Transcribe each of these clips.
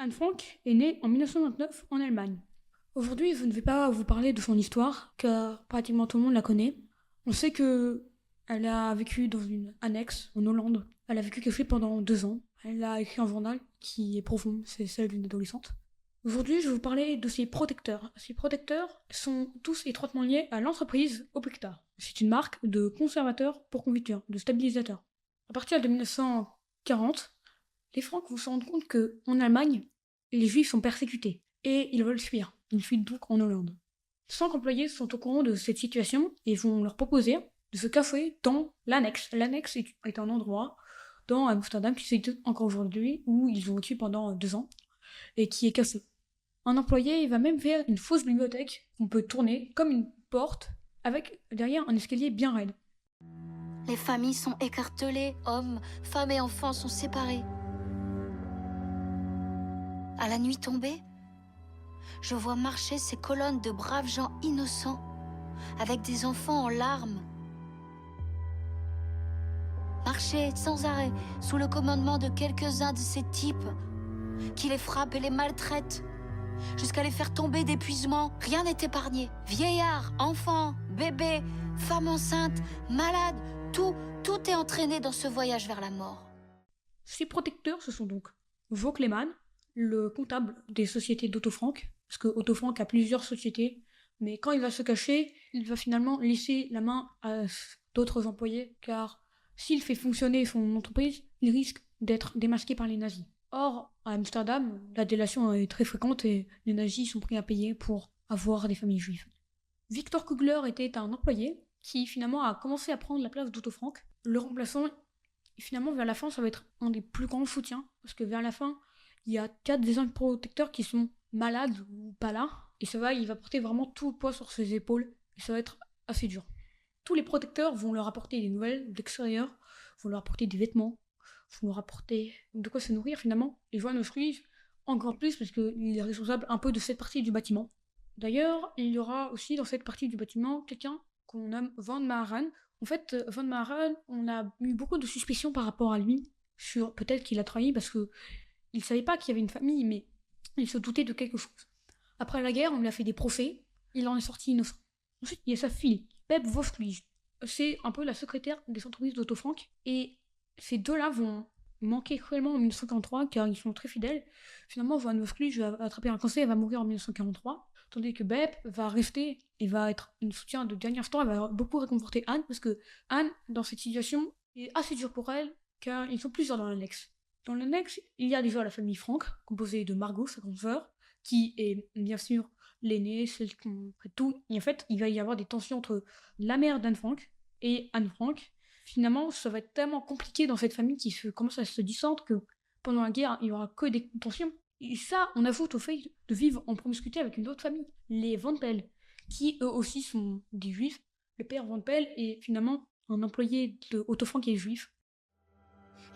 Anne Frank est née en 1929 en Allemagne. Aujourd'hui, je ne vais pas vous parler de son histoire, car pratiquement tout le monde la connaît. On sait que elle a vécu dans une annexe en Hollande. Elle a vécu cachée pendant 2 ans. Elle a écrit un journal qui est profond, c'est celle d'une adolescente. Aujourd'hui, je vais vous parler de ses protecteurs. Ces protecteurs sont tous étroitement liés à l'entreprise Opecta. C'est une marque de conservateurs pour confiture, de stabilisateurs. À partir de 1940, les Francs vont se rendre compte qu'en Allemagne, les Juifs sont persécutés et ils veulent fuir. Ils fuient donc en Hollande. 5 employés sont au courant de cette situation et vont leur proposer de se cacher dans l'annexe. L'annexe est un endroit dans Amsterdam qui s'existe encore aujourd'hui où ils ont vécu pendant 2 ans et qui est cassé. Un employé il va même faire une fausse bibliothèque qu'on peut tourner comme une porte avec derrière un escalier bien raide. Les familles sont écartelées, hommes, femmes et enfants sont séparés. À la nuit tombée, je vois marcher ces colonnes de braves gens innocents, avec des enfants en larmes. Marcher sans arrêt, sous le commandement de quelques-uns de ces types, qui les frappent et les maltraitent, jusqu'à les faire tomber d'épuisement. Rien n'est épargné. Vieillards, enfants, bébés, femmes enceintes, malades, tout est entraîné dans ce voyage vers la mort. Ces protecteurs, ce sont donc Vaux Clément, le comptable des sociétés d'Otto Frank, parce que Otto Frank a plusieurs sociétés, mais quand il va se cacher, il va finalement laisser la main à d'autres employés, car s'il fait fonctionner son entreprise, il risque d'être démasqué par les nazis. Or, à Amsterdam, la délation est très fréquente et les nazis sont prêts à payer pour avoir des familles juives. Victor Kugler était un employé qui finalement a commencé à prendre la place d'Otto Frank. Le remplaçant, finalement vers la fin, ça va être un des plus grands soutiens, parce que vers la fin, il y a 4 des 5 protecteurs qui sont malades ou pas là, et il va porter vraiment tout le poids sur ses épaules, et ça va être assez dur. Tous les protecteurs vont leur apporter des nouvelles d'extérieur, vont leur apporter des vêtements, vont leur apporter de quoi se nourrir finalement, et Johannes Struijs encore plus parce qu'il est responsable un peu de cette partie du bâtiment. D'ailleurs, il y aura aussi dans cette partie du bâtiment quelqu'un qu'on nomme Van Maren. En fait, Van Maren, on a eu beaucoup de suspicions par rapport à lui, sur peut-être qu'il a trahi parce que il savait pas qu'il y avait une famille, mais il se doutait de quelque chose. Après la guerre, on lui a fait des procès, il en est sorti innocent. Ensuite, il y a sa fille, Pep Voslui. C'est un peu la secrétaire des entreprises d'Otto Frank, et ces deux-là vont manquer cruellement en 1943 car ils sont très fidèles. Finalement, Van Voslui va attraper un cancer et va mourir en 1943, tandis que Bep va rester et va être une soutien de dernier instant. Elle va beaucoup réconforter Anne parce que Anne, dans cette situation, est assez dure pour elle car ils sont plusieurs dans l'annexe. Dans l'annexe, il y a déjà la famille Frank, composée de Margot, sa grande sœur, qui est bien sûr l'aînée, celle qui fait tout. Et en fait, il va y avoir des tensions entre la mère d'Anne Frank et Anne Frank. Finalement, ça va être tellement compliqué dans cette famille qui commence à se distendre que pendant la guerre, il n'y aura que des tensions. Et ça, on ajoute au fait de vivre en promiscuité avec une autre famille, les Van Pell, qui eux aussi sont des juifs. Le père Van Pell est finalement un employé de Otto Frank qui est juif.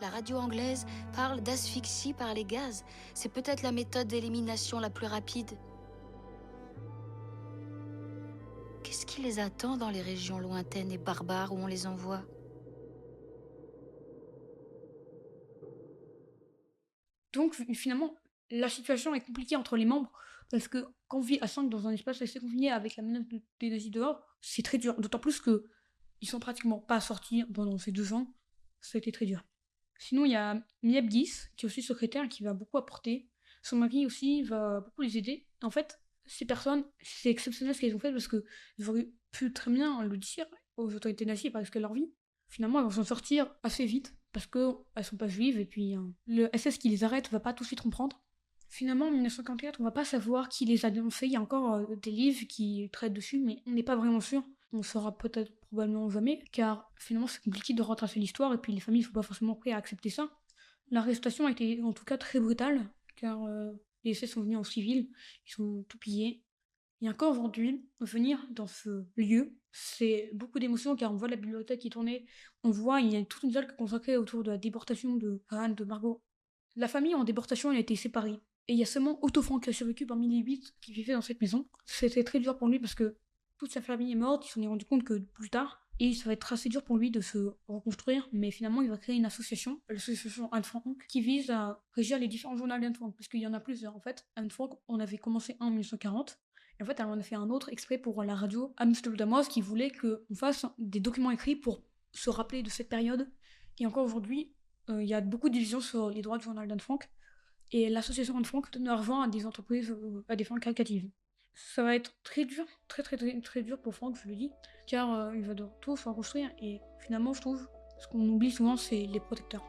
La radio anglaise parle d'asphyxie par les gaz. C'est peut-être la méthode d'élimination la plus rapide. Qu'est-ce qui les attend dans les régions lointaines et barbares où on les envoie ? Donc finalement, la situation est compliquée entre les membres, parce que quand on vit à 5 dans un espace assez confiné avec la menace des nazis dehors, c'est très dur. D'autant plus qu'ils sont pratiquement pas sortis pendant ces 2 ans, ça a été très dur. Sinon, il y a Miep Gis, qui est aussi secrétaire et qui va beaucoup apporter. Son mari aussi va beaucoup les aider. En fait, ces personnes, c'est exceptionnel ce qu'elles ont fait parce qu'ils auraient pu très bien le dire aux autorités nazies et pas risquer leur vie. Finalement, elles vont s'en sortir assez vite parce qu'elles sont pas juives et puis le SS qui les arrête va pas tout de suite comprendre. Finalement, en 1944, on va pas savoir qui les a dénoncés. Il y a encore des livres qui traitent dessus, mais on n'est pas vraiment sûr. On saura peut-être probablement jamais, car finalement c'est compliqué de retracer l'histoire et puis les familles ne sont pas forcément prêtes à accepter ça. L'arrestation a été en tout cas très brutale, car les SS sont venus en civil, ils sont tout pillés. Et encore aujourd'hui, venir dans ce lieu, c'est beaucoup d'émotions car on voit la bibliothèque qui tournait, on voit il y a toute une salle consacrée autour de la déportation de Anne, de Margot. La famille en déportation elle a été séparée. Et il y a seulement Otto Frank qui a survécu parmi les 8 qui vivaient dans cette maison. C'était très dur pour lui parce que toute sa famille est morte, il s'en est rendu compte que plus tard. et ça va être assez dur pour lui de se reconstruire, mais finalement il va créer une association, l'association Anne Frank, qui vise à régir les différents journaux d'Anne Frank, parce qu'il y en a plusieurs en fait. Anne Frank, on avait commencé un en 1940, et en fait elle en a fait un autre exprès pour la radio Amsterdam qui voulait qu'on fasse des documents écrits pour se rappeler de cette période, et encore aujourd'hui, il y a beaucoup de divisions sur les droits du journal d'Anne Frank, et l'association Anne Frank donne l'argent à des entreprises à des fins caritatives. Ça va être très dur, très dur pour Franck, je le dis, car il va devoir tout se reconstruire et finalement, je trouve, ce qu'on oublie souvent, c'est les protecteurs.